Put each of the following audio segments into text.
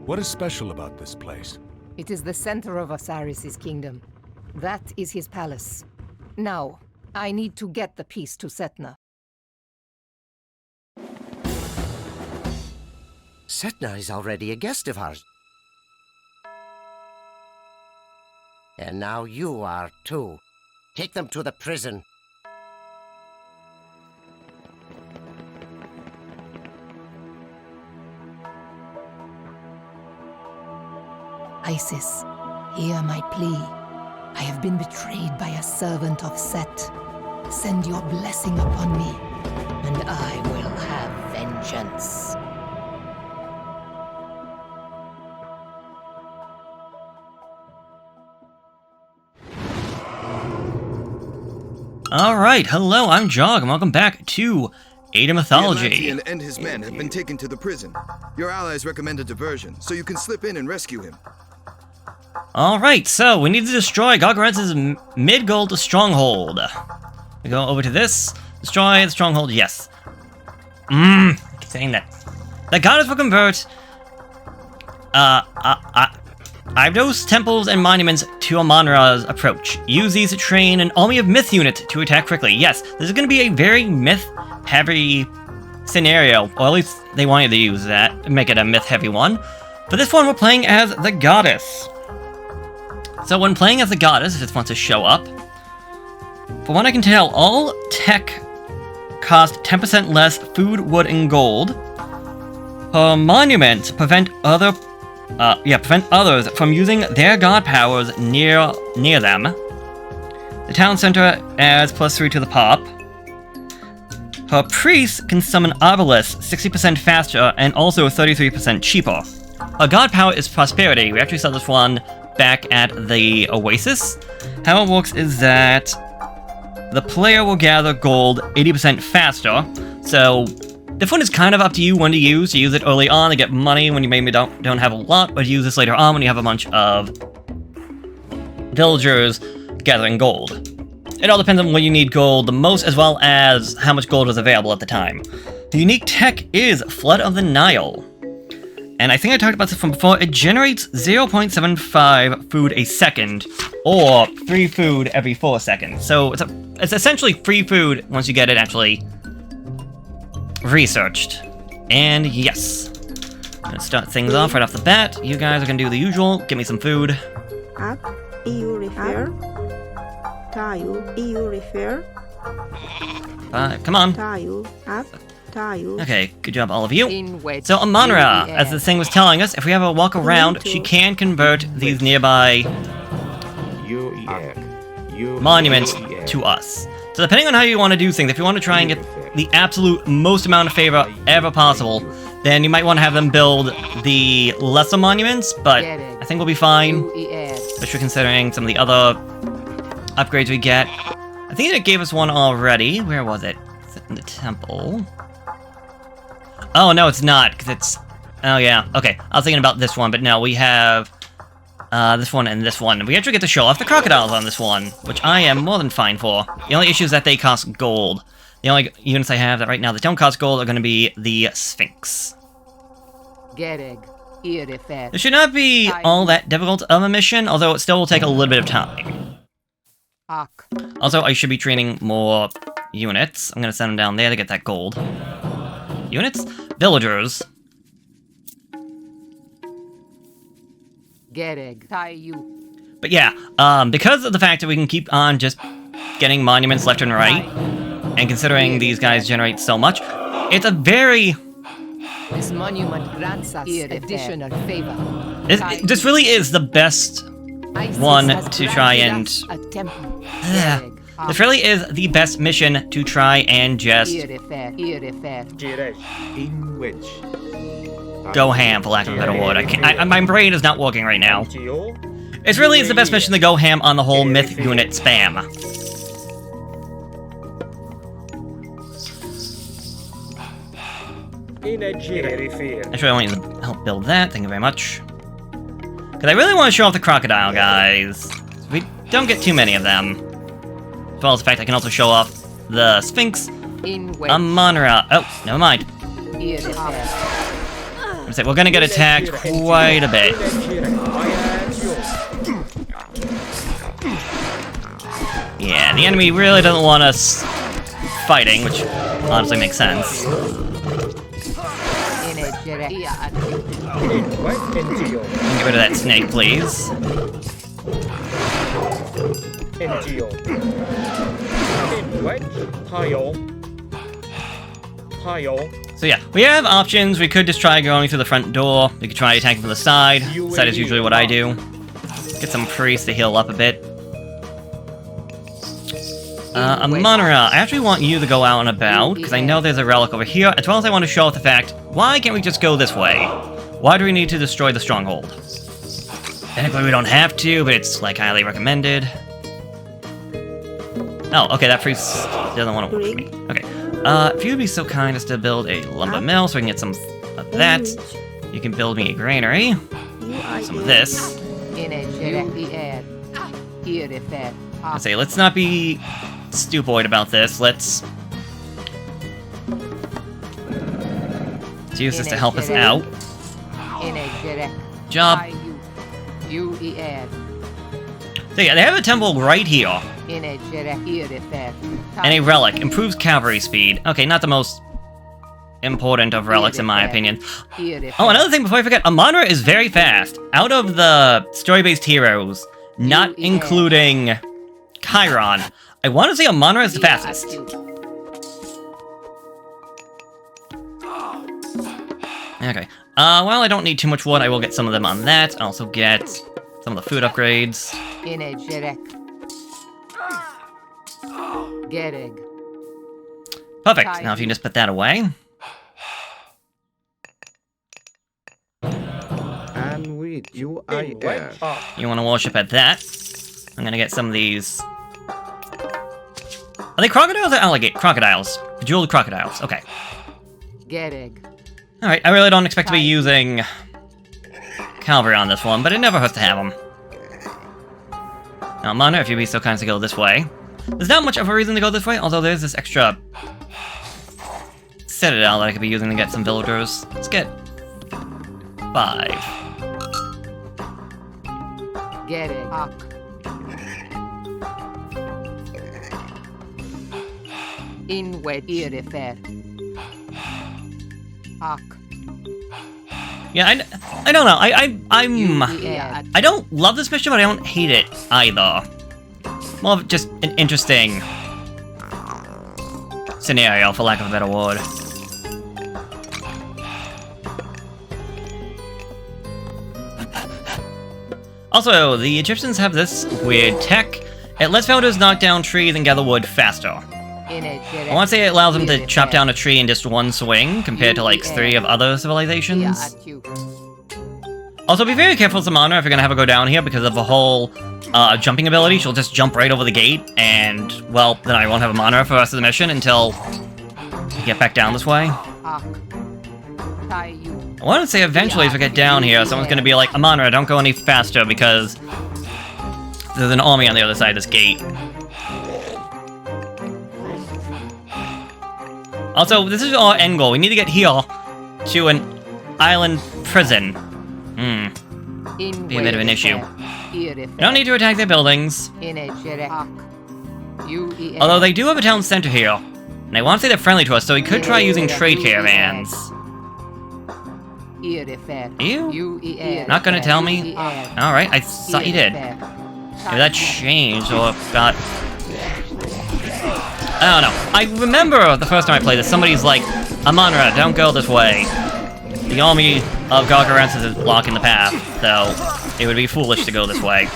What is special about this place? It is the center of Osiris's kingdom. That is his palace. Now, I need to get the piece to Setna. Setna is already a guest of ours. And now you are, too. Take them to the prison. Isis, hear my plea. I have been betrayed by a servant of Set. Send your blessing upon me, and I will have vengeance. Alright, hello, I'm Jog, and welcome back to Mythology. The Atlantean and his men have been taken to the prison. Your allies recommend a diversion, so you can slip in and rescue him. Alright, so we need to destroy Gargarentz's mid-gold stronghold. We go over to this. Destroy the stronghold, yes. I keep saying that. The goddess will convert Ibdos, temples, and monuments to Amon-Ra's approach. Use these to train an army of myth unit to attack quickly. Yes, this is going to be a very myth-heavy scenario, or at least they wanted to use that, make it a myth-heavy one. For this one, we're playing as the goddess. So when playing as the goddess, if it wants to show up, from what I can tell, all tech cost 10% less food, wood, and gold. Her monuments prevent others from using their god powers near them. The town center adds +3 to the pop. Her priests can summon obelisks 60% faster and also 33% cheaper. Her god power is prosperity. We actually saw this one back at the Oasis. How it works is that the player will gather gold 80% faster. So this one is kind of up to you when to use. You use it early on to get money when you maybe don't have a lot, but use this later on when you have a bunch of villagers gathering gold. It all depends on when you need gold the most, as well as how much gold is available at the time. The unique tech is Flood of the Nile. And I think I talked about this from before. It generates 0.75 food a second, or 3 food every 4 seconds. So it's essentially free food once you get it actually researched. And yes, I'm gonna start things off right off the bat. You guys are gonna do the usual. Give me some food. Up, EU refer. Tayu, EU refer. Come on. Tayu, up, Tayu. Okay, good job, all of you. So Amon-Ra, as the thing was telling us, if we have a walk around, she can convert these nearby monuments to us. So depending on how you want to do things, if you want to try and get the absolute most amount of favor ever possible, then you might want to have them build the lesser monuments, but I think we'll be fine, especially considering some of the other upgrades we get. I think it gave us one already. Where was it? Is it in the temple? Oh, no, it's not, because it's... Oh, yeah. Okay, I was thinking about this one, but no, we have this one and this one. We actually get to show off the crocodiles on this one, which I am more than fine for. The only issue is that they cost gold. The only units I have that right now that don't cost gold are going to be the Sphinx. This should not be all that difficult of a mission, although it still will take a little bit of time. Also, I should be training more units. I'm going to send them down there to get that gold. Units? Villagers. But yeah, because of the fact that we can keep on just getting monuments left and right, and considering these guys generate so much, it's a very... This monument grants us additional favor. This really is the best one to try and... This really is the best mission to try and just go ham, for lack of a better word. My brain is not working right now. It really is the best mission to go ham on the whole myth unit spam. Actually, I want you to help build that. Thank you very much. Because I really want to show off the crocodile, guys. We don't get too many of them. As well as the fact I can also show off the Sphinx. Amon-Ra. Oh, never mind. I'm So we're gonna get attacked quite a bit. Yeah, the enemy really doesn't want us fighting, which honestly makes sense. Get rid of that snake, please. So yeah, we have options. We could just try going through the front door. We could try attacking from the side. Side is usually what I do. Get some priests to heal up a bit. Amonra, I actually want you to go out and about, because I know there's a relic over here, as well as I want to show off the fact, why can't we just go this way? Why do we need to destroy the stronghold? Technically we don't have to, but it's, like, highly recommended. Oh, okay, that priest doesn't want to work with me. Okay. If you'd be so kind as to build a lumber mill so we can get some of that. You can build me a granary. Some of this. I say, let's not be stupoid about this. Let's use this to help us out. Job. So yeah, they have a temple right here. And a relic. Improves cavalry speed. Okay, not the most important of relics in my opinion. Oh, another thing before I forget, Amonra is very fast. Out of the story-based heroes, not including Chiron, I want to say Amonra is the fastest. Okay. Well, I don't need too much wood. I will get some of them on that. I'll also get some of the food upgrades. Perfect. Now if you can just put that away. And with you I am. You want to worship at that. I'm gonna get some of these. Are they crocodiles or alligator? Crocodiles. Jeweled crocodiles. Okay. Alright, I really don't expect to be using cavalry on this one, but it never hurts to have them. Now, Mana, if you'd be so kind as to go this way. There's not much of a reason to go this way, although there's this extra citadel that I could be using to get some villagers. Let's get 5. Yeah, I don't know. I don't love this mission, but I don't hate it either. More of just an interesting scenario, for lack of a better word. Also, the Egyptians have this weird tech. It lets villagers knock down trees and gather wood faster. I want to say it allows them to chop down a tree in just one swing, compared to like 3 of other civilizations. Also, be very careful, Samana, if you're gonna have her go down here, because of the whole jumping ability. She'll just jump right over the gate, and, well, then I won't have a mana for the rest of the mission until we get back down this way. I want to say eventually, as we get down here, someone's gonna be like, Amonra, don't go any faster, because there's an army on the other side of this gate. Also, this is our end goal. We need to get here to an island prison. Be a bit of an issue. We don't need to attack their buildings. Although they do have a town center here. And I want to say they're friendly to us, so we could try using trade caravans. You? Not gonna tell me? Alright, I thought you did. Maybe that changed, or got... I don't know. I remember the first time I played this, somebody's like, Amonra, don't go this way. The army of Gargarensis is blocking the path, so it would be foolish to go this way.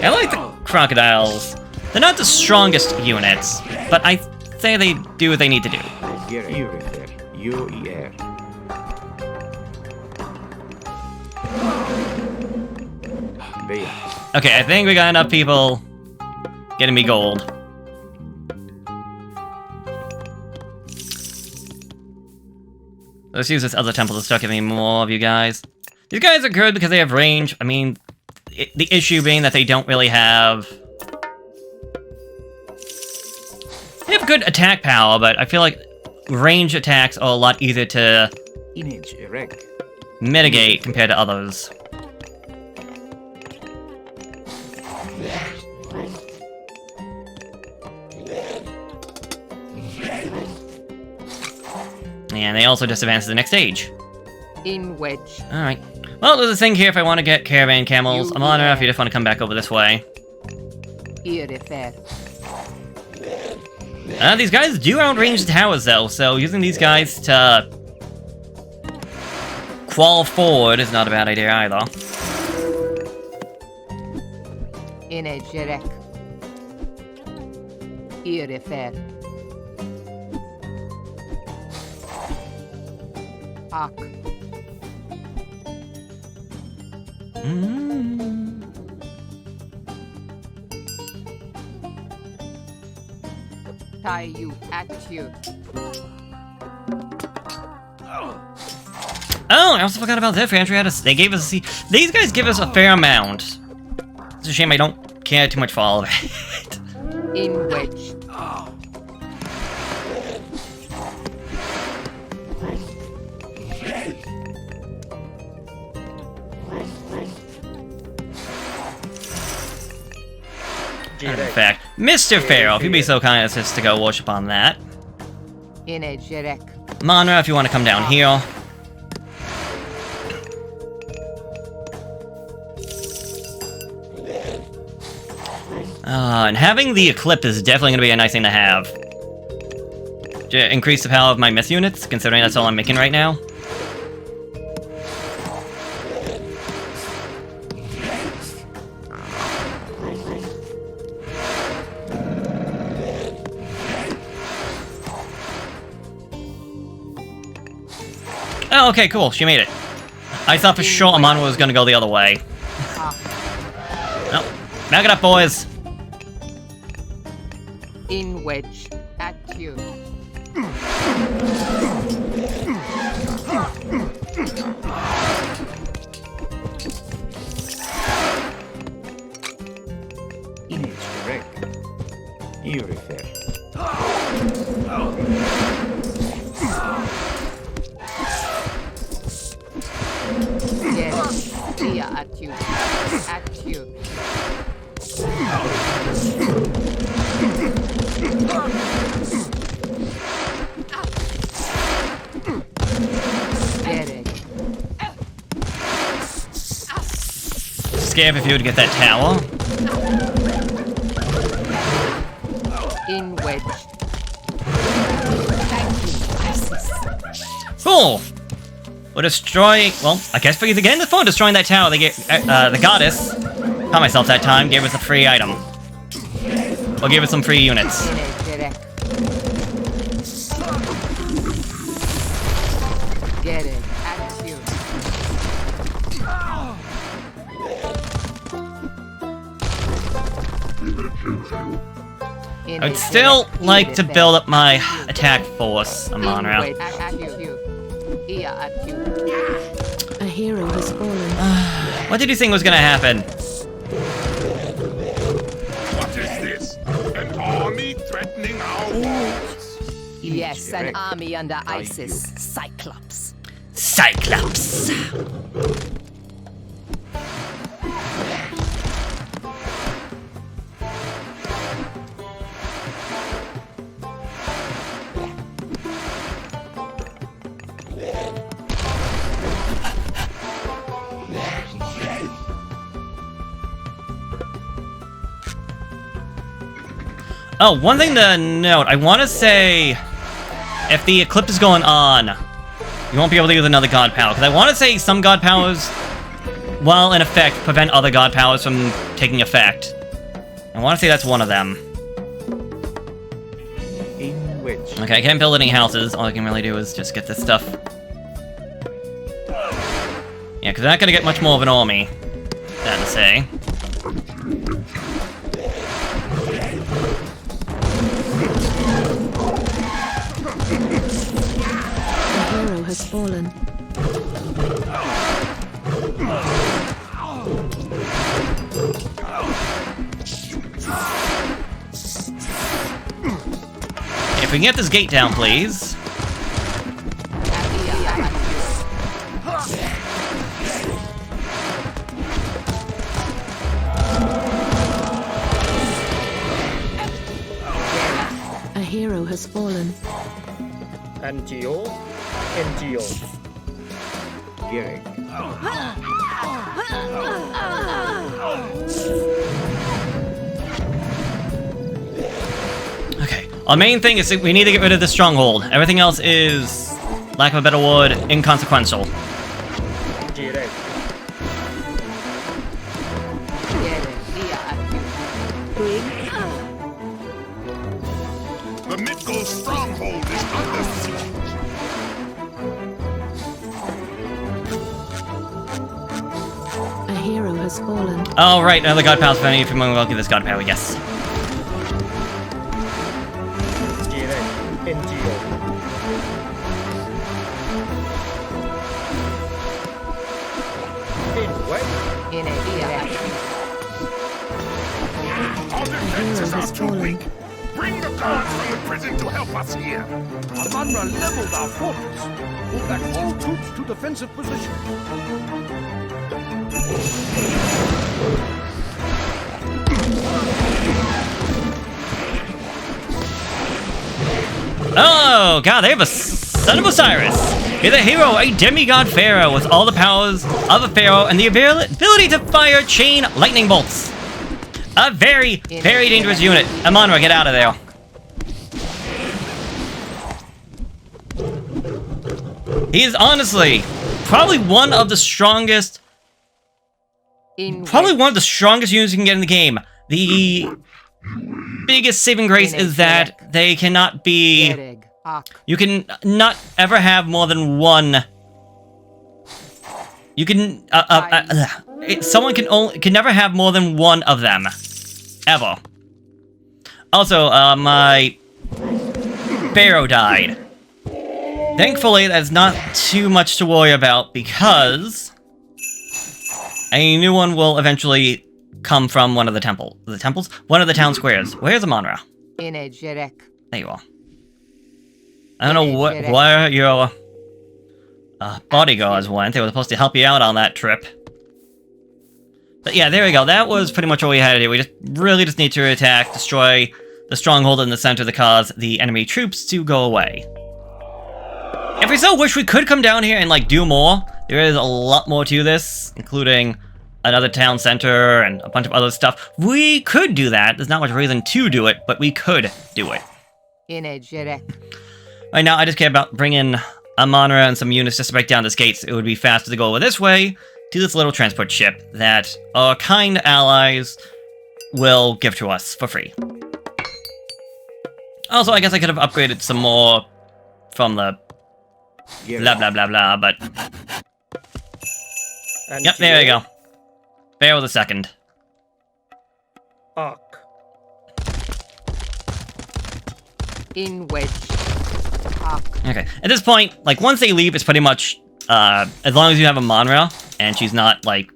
I like the crocodiles. They're not the strongest units, but I say they do what they need to do. Okay, I think we got enough people getting me gold. Let's use this other temple to start giving me more of you guys. These guys are good because they have range. I mean, the issue being that they don't really have... They have good attack power, but I feel like range attacks are a lot easier to Image erect. mitigate compared to others. And they also just advance to the next stage. In wedge. Alright. Well, there's a thing here if I want to get caravan camels. I'm on if you just want to come back over this way. Here refer. These guys do outrange the towers, though, so using these guys to crawl forward is not a bad idea either. In a jerek. Here refer. Ak. Tie you at you. Oh, I also forgot about their infantry. They gave us these guys give us a fair amount. It's a shame I don't care too much for all of it. In wedge. In fact, Mr. Pharaoh, if you'd be so kind as just to go worship on that. In a jerek. Manra, if you want to come down here. And having the Eclipse is definitely going to be a nice thing to have. To increase the power of my myth units, considering that's all I'm making right now. Oh, okay, cool. She made it. I thought for sure Amon was gonna go the other way. Oh, back it up, boys. In wedge. At you. Image erect. You refer. Yes. Here at you. At you. Derek. Scared if you would get that tower. In wedge. Cool. We'll destroy. Well, I guess for again the phone destroying that tower. They get the goddess. Caught myself that time. Gave us a free item. Or gave us some free units. In a jerek. Derek. At you. In I a would still jerek. like Here to refer. build up my attack force, In Amonra. wedge. At you. Here at you. A hero has fallen. What did you think was gonna happen? What is this? An army threatening our walls? Yes, an army under Isis. Cyclops. Cyclops. Oh, one thing to note, I want to say, if the eclipse is going on, you won't be able to use another god power, because I want to say some god powers, while in effect, prevent other god powers from taking effect. I want to say that's one of them. In wedge. Okay, I can't build any houses, all I can really do is just get this stuff. Yeah, because they're not going to get much more of an army, sad to say. A hero has fallen. If we can get this gate down, please. A hero has fallen. Antio. Antio. Garrick. Okay. Our main thing is that we need to get rid of the stronghold. Everything else is, lack of a better word, inconsequential. Garrick. The mythical stronghold is under siege. A hero has fallen. Oh, right, another god power. If any of you will give this god power, yes. Garrick. Antio. In what? Our defenses are has too fallen. weak. Bring the guards from the prison to help us here. Amanra leveled our fortress. Pull back all troops to defensive position. Oh, god, they have a son of Osiris. He's a hero, a demigod pharaoh with all the powers of a pharaoh and the ability to fire chain lightning bolts. A very, very dangerous unit. Amonra, get out of there. He is honestly probably one of the strongest. Probably one of the strongest units you can get in the game. The biggest saving grace is that they cannot be. You can not ever have more than one. You can. Someone can never have more than one of them, ever. Also, my pharaoh died. Thankfully, that's not too much to worry about because a new one will eventually come from one of the temples, one of the town squares. Where's Amonra? There you are. I don't know where your bodyguards went. They were supposed to help you out on that trip. But yeah, there we go. That was pretty much all we had to do. We really just need to attack, destroy the stronghold in the center to cause the enemy troops to go away. If we so wish, we could come down here and, like, do more. There is a lot more to this, including another town center and a bunch of other stuff. We could do that. There's not much reason to do it, but we could do it. Right now, I just care about bringing Amonra and some units just to break down this gates. It would be faster to go over this way to this little transport ship that our kind allies will give to us for free. Also, I guess I could have upgraded some more from the blah blah blah blah, but yep, there we go. Pharaoh the Second. Ark. In which Ark. Okay, at this point, like, once they leave, it's pretty much, as long as you have Amonra, and she's not, like,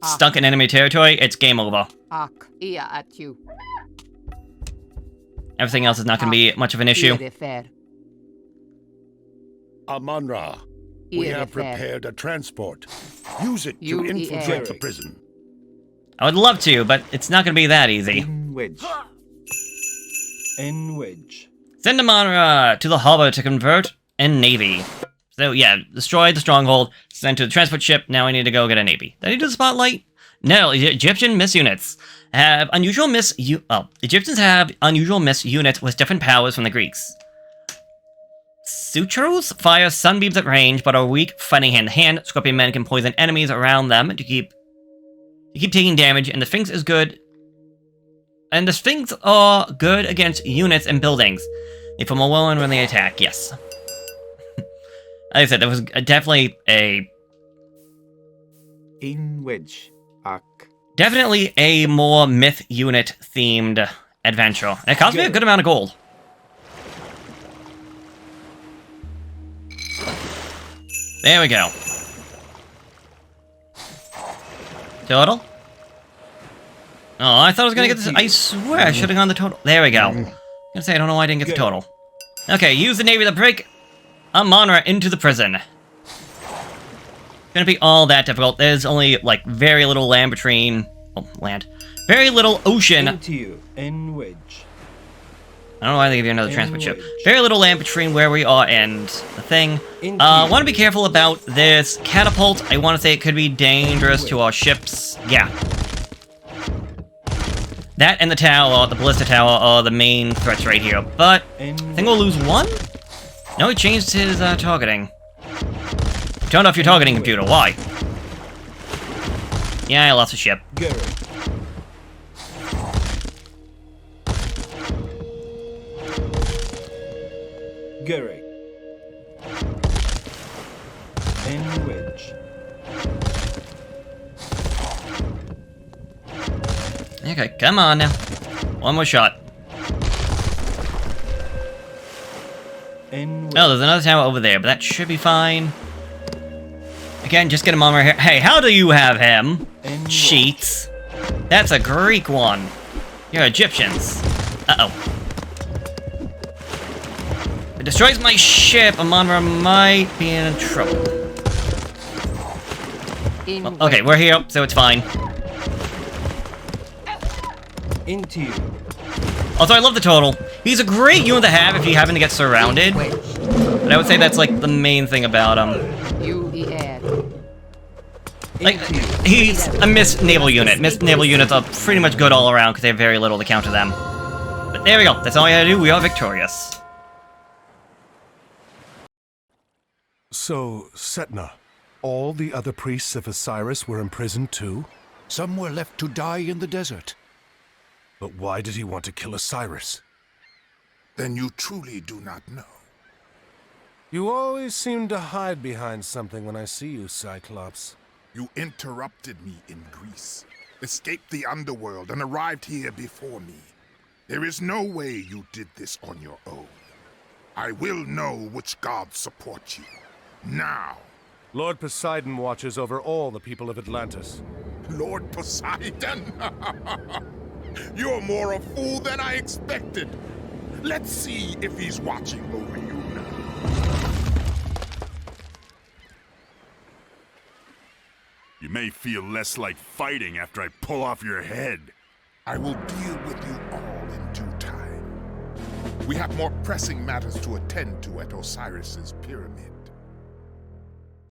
stuck in enemy territory, it's game over. Ark. Ia at you. Everything else is not going to be much of an issue. Amonra, we have prepared a transport. Use it to infiltrate the prison. I would love to, but it's not going to be that easy. In wedge. In wedge. Send Amonra to the harbor to convert a navy. So yeah, destroy the stronghold, send to the transport ship, now I need to go get a navy. Did I do the spotlight? No, Egyptian miss units have unusual Egyptians have unusual miss units with different powers from the Greeks. Sutros fire sunbeams at range, but are weak fighting hand-to-hand. Scorpion men can poison enemies around them to keep taking damage, and the Sphinx is good. And the Sphinx are good against units and buildings. They form a whirlwind when they attack, yes. Like I said, there was definitely a... In wedge. Ark. Definitely a more myth unit-themed adventure. And it cost me a good amount of gold. There we go. Total? Oh, I thought I was gonna get this. I swear I should have gone the total. There we go. I'm gonna say I don't know why I didn't get the total. Okay, use the Navy to break Amon-Ra into the prison. Gonna be all that difficult. There's only, like, very little land between... Oh, land. Very little ocean. Into you, in wedge. I don't know why they give you another transport ship. Very little land between where we are and the thing. Want to be careful about this catapult. I want to say it could be dangerous to our ships. Yeah. That and the tower, the ballista tower, are the main threats right here. But I think we'll lose one? No, he changed his targeting. Turned off your targeting computer. Why? Yeah, I lost a ship. Gary. In wedge. Okay, come on now. One more shot. Oh, there's another tower over there, but that should be fine. Again, just get him on right here. Hey, how do you have him? Cheats. That's a Greek one. You're Egyptians. Uh-oh. If it destroys my ship, Amon-Ra might be in trouble. Well, okay, we're here, so it's fine. Into you. Also, I love the total. He's a great unit to have if you happen to get surrounded. But I would say that's, like, the main thing about him. Like, he's a missed naval unit. Missed naval units are pretty much good all around because they have very little to counter them. But there we go. That's all we had to do. We are victorious. So, Setna, all the other priests of Osiris were imprisoned too? Some were left to die in the desert. But why did he want to kill Osiris? Then you truly do not know. You always seem to hide behind something when I see you, Cyclops. You interrupted me in Greece, escaped the underworld, and arrived here before me. There is no way you did this on your own. I will know which gods support you. Now. Lord Poseidon watches over all the people of Atlantis. Lord Poseidon? You're more a fool than I expected. Let's see if he's watching over you now. You may feel less like fighting after I pull off your head. I will deal with you all in due time. We have more pressing matters to attend to at Osiris's pyramid.